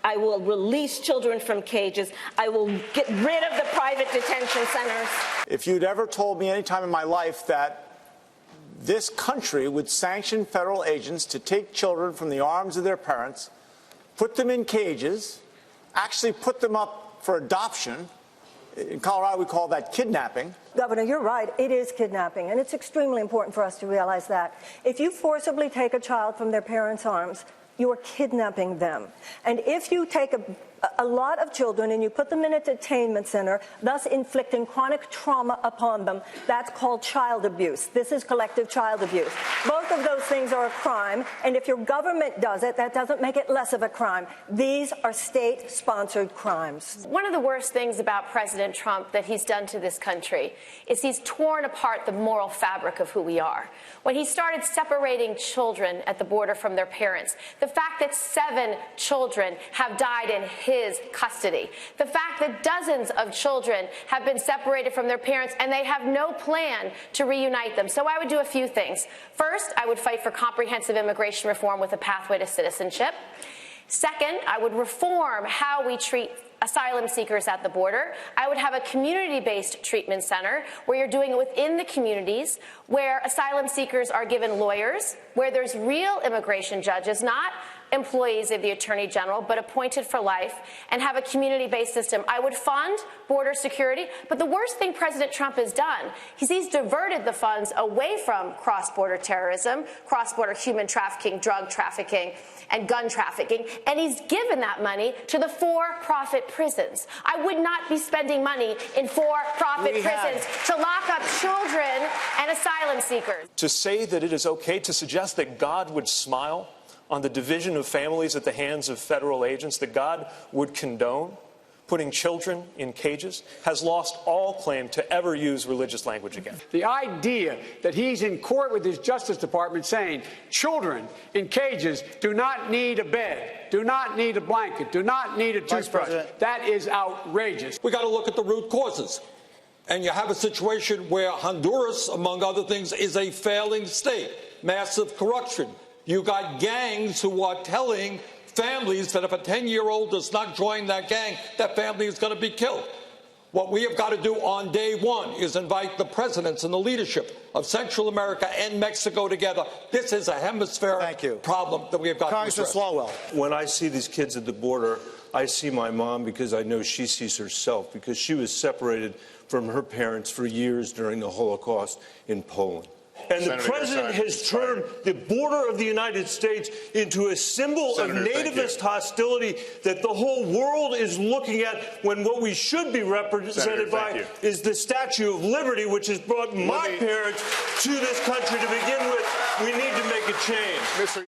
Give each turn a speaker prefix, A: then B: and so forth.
A: I will release children from cages. I will get rid of the private detention centers.
B: If you'd ever told me any time in my life that this country would sanction federal agents to take children from the arms of their parents, put them in cages, actually put them up for adoption. In Colorado, we call that kidnapping.
C: Governor, you're right. It is kidnapping, and it's extremely important for us to realize that. If you forcibly take a child from their parents' arms, you are kidnapping them. And if you take a lot of children and you put them in a detainment center, thus inflicting chronic trauma upon them, that's called child abuse. This is collective child abuse. Both of those things are a crime, and if your government does it, that doesn't make it less of a crime. These are state-sponsored crimes.
D: One of the worst things about President Trump that he's done to this country is he's torn apart the moral fabric of who we are. When he started separating children at the border from their parents, the fact that 7 children have died in his custody, the fact that dozens of children have been separated from their parents and they have no plan to reunite them. So I would do a few things. First, I would fight for comprehensive immigration reform with a pathway to citizenship. Second, I would reform how we treat asylum seekers at the border. I would have a community-based treatment center where you're doing it within the communities, where asylum seekers are given lawyers, where there's real immigration judges, not employees of the Attorney General, but appointed for life, and have a community-based system. I would fund border security, but the worst thing President Trump has done is he's diverted the funds away from cross-border terrorism, cross-border human trafficking, drug trafficking, and gun trafficking, and he's given that money to the for-profit prisons. I would not be spending money in for-profit prisons to lock up children and asylum seekers.
E: To say that it is okay to suggest that God would smile on the division of families at the hands of federal agents, that God would condone putting children in cages, has lost all claim to ever use religious language again.
F: The idea that he's in court with his Justice Department saying children in cages do not need a bed, do not need a blanket, do not need a toothbrush, that is outrageous.
G: We got to look at the root causes. And you have a situation where Honduras, among other things, is a failing state, massive corruption. You got gangs who are telling families that if a 10-year-old does not join that gang, that family is going to be killed. What we have got to do on day one is invite the presidents and the leadership of Central America and Mexico together. This is a hemispheric problem that we have got to address.
B: Congressman Swalwell.
H: When I see these kids at the border, I see my mom because I know she sees herself, because she was separated from her parents for years during the Holocaust in Poland. And the president has turned the border of the United States into a symbol of nativist hostility that the whole world is looking at, when what we should be represented by is the Statue of Liberty, which has brought my parents to this country to begin with. We need to make a change.